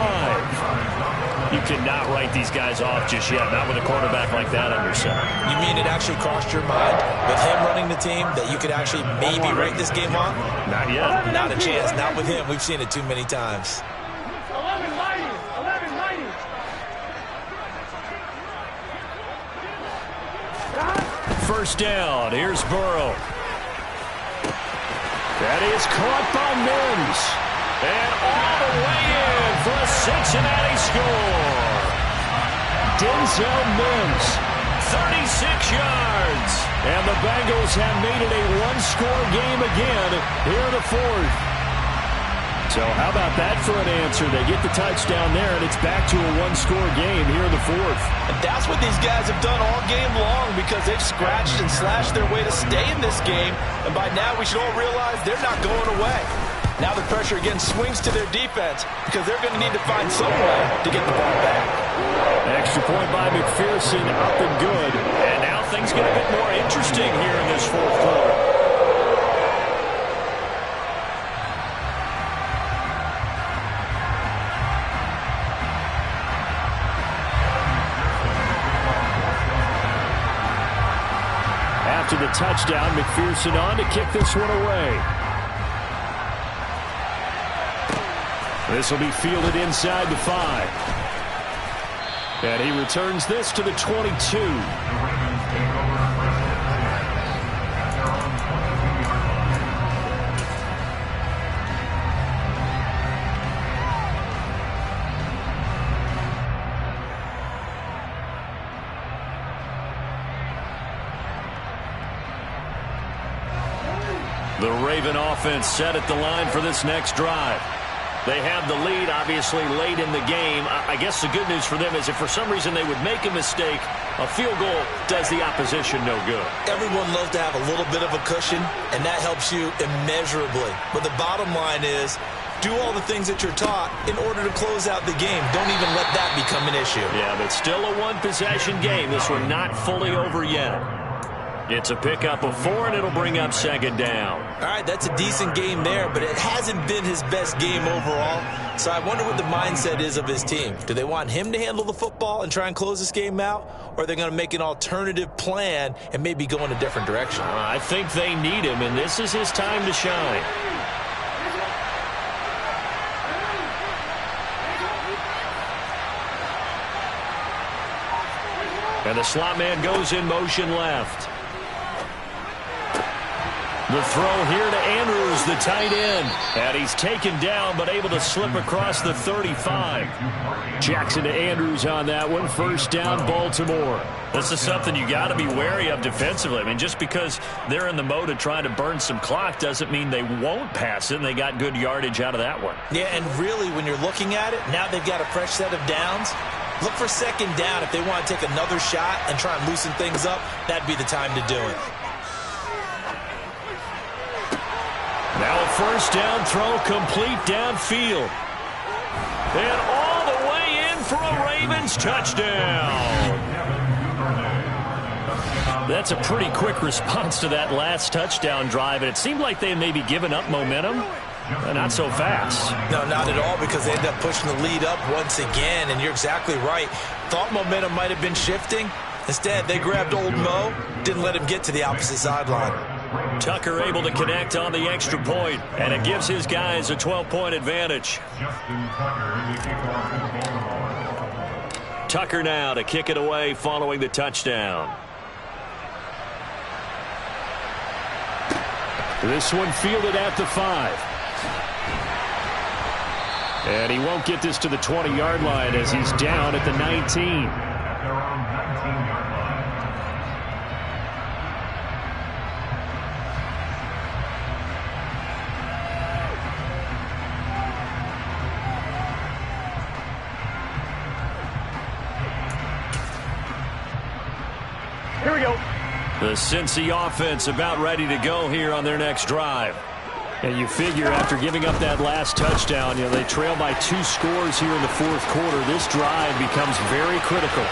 Speaker 1: You cannot write these guys off just yet, not with a quarterback like that under center.
Speaker 2: You mean it actually crossed your mind with him running the team that you could actually maybe write this game off?
Speaker 1: Not yet.
Speaker 2: Not a chance. Not with him. We've seen it too many times.
Speaker 1: 1st down. Here's Burrow. That is caught by Mims. And all the way in for a Cincinnati score. Denzel Mims, 36 yards. And the Bengals have made it a 1-score game again here in the 4th. So how about that for an answer? They get the touchdown there, and it's back to a 1-score game here in the 4th.
Speaker 2: And that's what these guys have done all game long because they've scratched and slashed their way to stay in this game. And by now, we should all realize they're not going away. Now the pressure again swings to their defense because they're going to need to find some way to get the ball back.
Speaker 1: Extra point by McPherson, up and good. And now things get a bit more interesting here in this 4th quarter. After the touchdown, McPherson on to kick this one away. This will be fielded inside the 5. And he returns this to the 22. The Raven offense set at the line for this next drive. They have the lead, obviously, late in the game. I guess the good news for them is if for some reason they would make a mistake, a field goal does the opposition no good.
Speaker 2: Everyone loves to have a little bit of a cushion, and that helps you immeasurably. But the bottom line is, do all the things that you're taught in order to close out the game. Don't even let that become an issue.
Speaker 1: Yeah, but still a 1-possession game. This one not fully over yet. It's a pickup of 4, and it'll bring up second down.
Speaker 2: All right, that's a decent game there, but it hasn't been his best game overall. So I wonder what the mindset is of his team. Do they want him to handle the football and try and close this game out, or are they going to make an alternative plan and maybe go in a different direction?
Speaker 1: I think they need him, and this is his time to shine. And the slot man goes in motion left. The throw here to Andrews, the tight end. And he's taken down, but able to slip across the 35. Jackson to Andrews on that one. First down, Baltimore. This is something you got to be wary of defensively. I mean, just because they're in the mode of trying to burn some clock doesn't mean they won't pass it, and they got good yardage out of that one.
Speaker 2: Yeah, and really, when you're looking at it, now they've got a fresh set of downs. Look for second down. If they want to take another shot and try and loosen things up, that'd be the time to do it.
Speaker 1: Now a first down throw complete downfield. And all the way in for a Ravens touchdown. That's a pretty quick response to that last touchdown drive, and it seemed like they had maybe given up momentum. Not so fast.
Speaker 2: No, not at all, because they ended up pushing the lead up once again, and you're exactly right. Thought momentum might have been shifting. Instead, they grabbed old Mo, didn't let him get to the opposite sideline.
Speaker 1: Tucker able to connect on the extra point, and it gives his guys a 12-point advantage. Tucker now to kick it away following the touchdown.
Speaker 5: This one fielded at the 5. And he won't get this to the 20-yard line as he's down at the 19.
Speaker 3: At their own 19-yard line.
Speaker 4: Here we go.
Speaker 1: The Cincy offense about ready to go here on their next drive.
Speaker 5: And you figure after giving up that last touchdown, they trail by 2 scores here in the fourth quarter. This drive becomes very critical.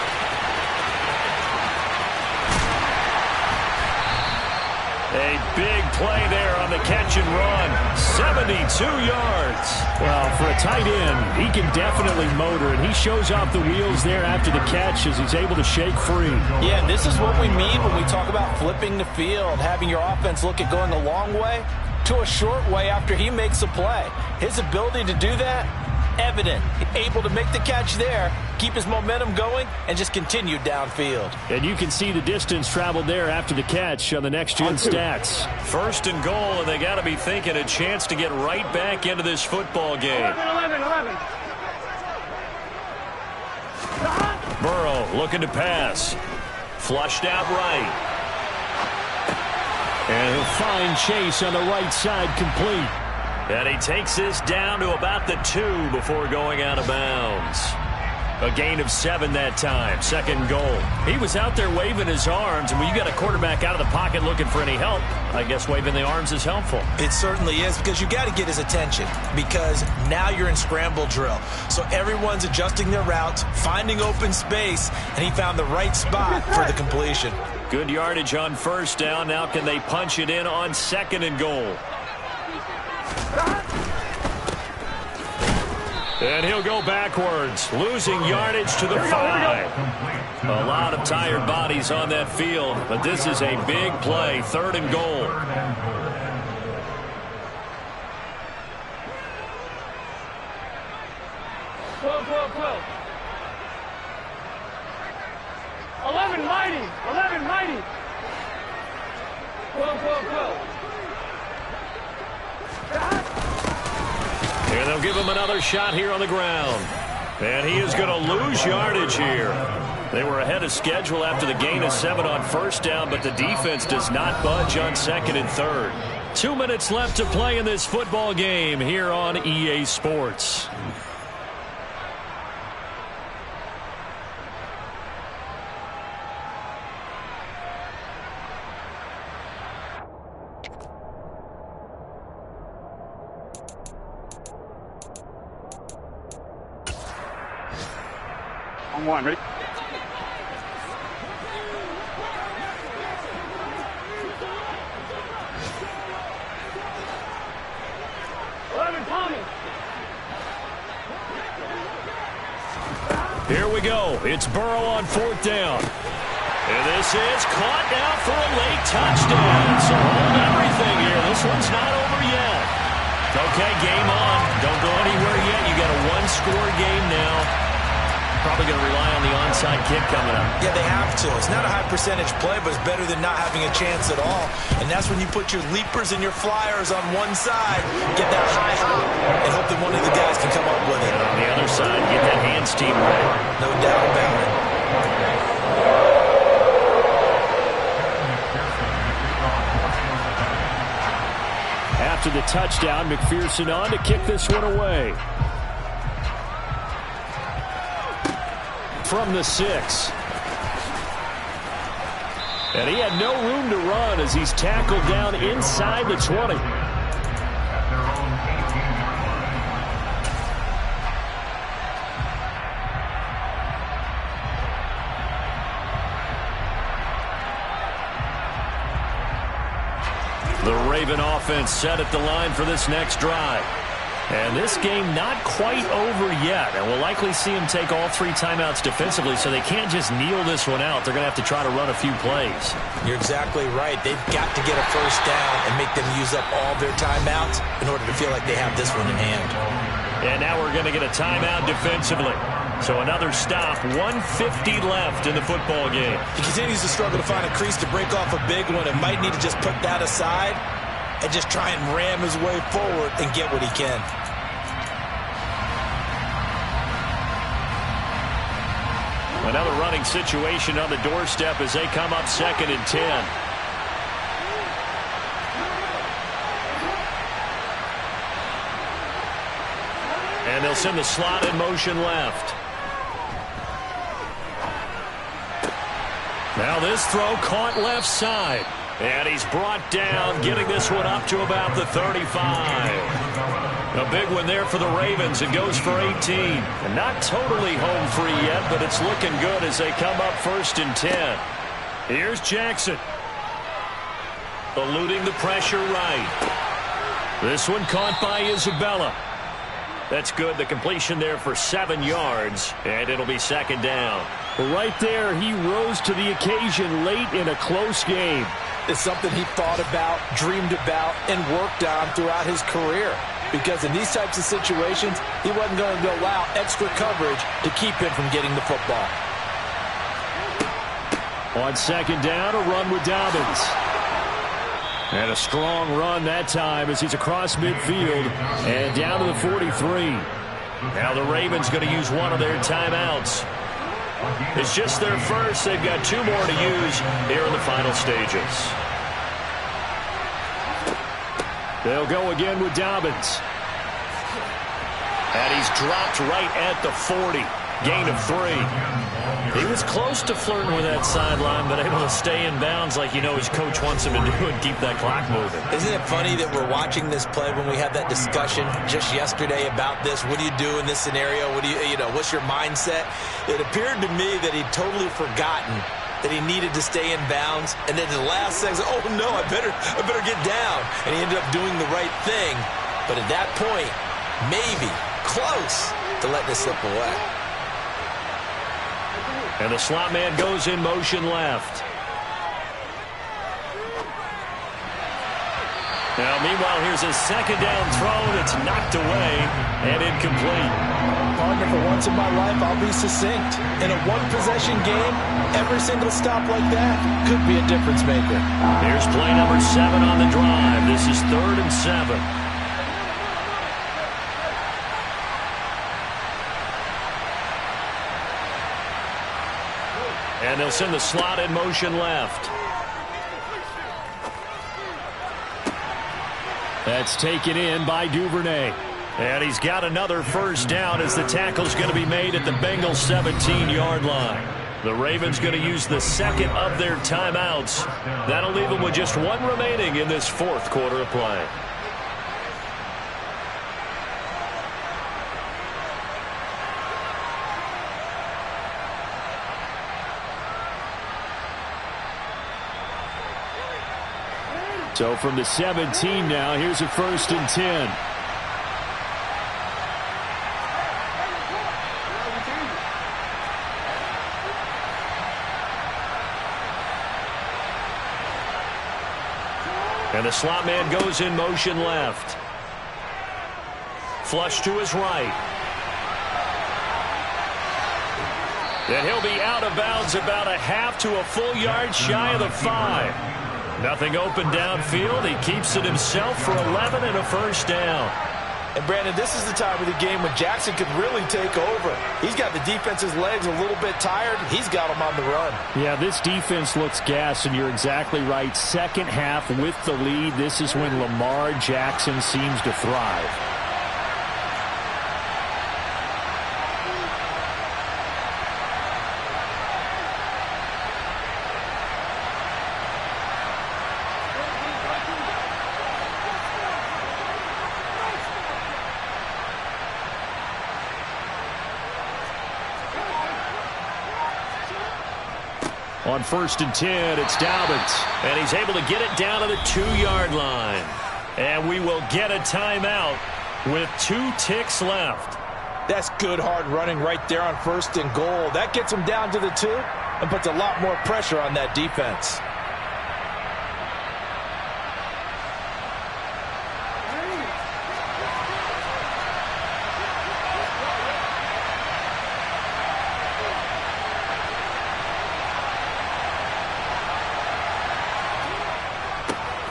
Speaker 1: A big play there on the catch and run. 72 yards.
Speaker 5: Well, for a tight end, he can definitely motor, and he shows off the wheels there after the catch as he's able to shake free.
Speaker 2: Yeah, and this is what we mean when we talk about flipping the field, having your offense look at going a long way to a short way after he makes a play. His ability to do that, evident. Able to make the catch there, keep his momentum going, and just continue downfield.
Speaker 5: And you can see the distance traveled there after the catch on the next-gen stats.
Speaker 1: First and goal, and they got to be thinking a chance to get right back into this football game.
Speaker 4: 11.
Speaker 1: Burrow looking to pass. Flushed out right.
Speaker 5: And he'll find Chase on the right side complete.
Speaker 1: And he takes this down to about the 2 before going out of bounds. A gain of 7 that time. Second goal. He was out there waving his arms, and when you got a quarterback out of the pocket looking for any help, I guess waving the arms is helpful.
Speaker 2: It certainly is, because you got to get his attention, because now you're in scramble drill. So everyone's adjusting their routes, finding open space, and he found the right spot for the completion.
Speaker 1: Good yardage on first down. Now can they punch it in on second and goal? And he'll go backwards, losing yardage to the 5. A lot of tired bodies on that field, but this is a big play. Third and goal.
Speaker 4: Quill. 11 mighty. Quill.
Speaker 1: And they'll give him another shot here on the ground. And he is going to lose yardage here. They were ahead of schedule after the gain of 7 on first down, but the defense does not budge on second and third. 2 minutes left to play in this football game here on EA Sports.
Speaker 4: On 1, ready? on me.
Speaker 5: Here we go. It's Burrow on 4th down. And this is caught now for a late touchdown. So hold everything here. This one's not over yet. Okay, game on. Don't go anywhere yet. You got a one-score game now. Probably going to rely on the onside kick coming up.
Speaker 2: Yeah, they have to. It's not a high percentage play, but it's better than not having a chance at all. And that's when you put your leapers and your flyers on one side, get that high hop, and hope that one of the guys can come up with it.
Speaker 5: And on the other side, get that hands team right.
Speaker 2: No doubt about it.
Speaker 5: After the touchdown, McPherson on to kick this one away. From the 6. And he had no room to run as he's tackled down inside the 20.
Speaker 3: At their own 18-yard line.
Speaker 5: The Raven offense set at the line for this next drive. And this game not quite over yet. And we'll likely see him take all 3 timeouts defensively, so they can't just kneel this one out. They're going to have to try to run a few plays.
Speaker 2: You're exactly right. They've got to get a first down and make them use up all their timeouts in order to feel like they have this one in hand.
Speaker 5: And now we're going to get a timeout defensively. So another stop, 1:50 left in the football game.
Speaker 2: He continues to struggle to find a crease to break off a big one and might need to just put that aside and just try and ram his way forward and get what he can.
Speaker 5: Another running situation on the doorstep as they come up 2nd and 10. And they'll send the slot in motion left. Now this throw caught left side. And he's brought down, getting this one up to about the 35. A big one there for the Ravens. It goes for 18. And not totally home free yet, but it's looking good as they come up 1st and 10. Here's Jackson. Eluding the pressure right. This one caught by Isabella. That's good. The completion there for 7 yards. And it'll be 2nd down. Right there, he rose to the occasion late in a close game.
Speaker 2: It's something he thought about, dreamed about, and worked on throughout his career. Because in these types of situations, he wasn't going to allow extra coverage to keep him from getting the football.
Speaker 5: On 2nd down, a run with Dobbins. And a strong run that time as he's across midfield and down to the 43. Now the Ravens going to use one of their timeouts. It's just their first. They've got 2 more to use here in the final stages. They'll go again with Dobbins. And he's dropped right at the 40. Gain of 3. He was close to flirting with that sideline, but able to stay in bounds like his coach wants him to do and keep that clock moving.
Speaker 2: Isn't it funny that we're watching this play when we had that discussion just yesterday about this? What do you do in this scenario? What do what's your mindset? It appeared to me that he'd totally forgotten that he needed to stay in bounds, and then the last second, oh no, I better get down. And he ended up doing the right thing. But at that point, maybe close to letting it slip away.
Speaker 5: And the slot man goes in motion left. Now, meanwhile, here's a 2nd down throw that's knocked away and incomplete.
Speaker 2: Partner, for once in my life, I'll be succinct. In a one-possession game, every single stop like that could be a difference maker.
Speaker 5: Here's play number 7 on the drive. This is 3rd and 7. And they'll send the slot in motion left. That's taken in by Duvernay. And he's got another first down as the tackle's going to be made at the Bengals 17-yard line. The Ravens going to use the 2nd of their timeouts. That'll leave them with just 1 remaining in this 4th quarter of play. So from the 17 now, here's a 1st and 10.
Speaker 1: And the slot man goes in motion left. Flush to his right. And he'll be out of bounds about a half to a full yard shy of the 5. Nothing open downfield. He keeps it himself for 11 and a first down.
Speaker 2: And, Brandon, this is the time of the game when Jackson could really take over. He's got the defense's legs a little bit tired. He's got them on the run.
Speaker 5: Yeah, this defense looks gassed, and you're exactly right. Second half with the lead, this is when Lamar Jackson seems to thrive. On 1st and 10, it's Dobbins.
Speaker 1: And he's able to get it down to the 2-yard line. And we will get a timeout with 2 ticks left.
Speaker 2: That's good hard running right there on 1st and goal. That gets him down to the 2 and puts a lot more pressure on that defense.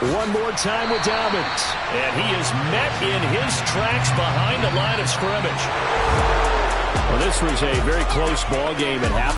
Speaker 5: One more time with Dobbins.
Speaker 1: And he is met in his tracks behind the line of scrimmage.
Speaker 5: Well, this was a very close ball game at half.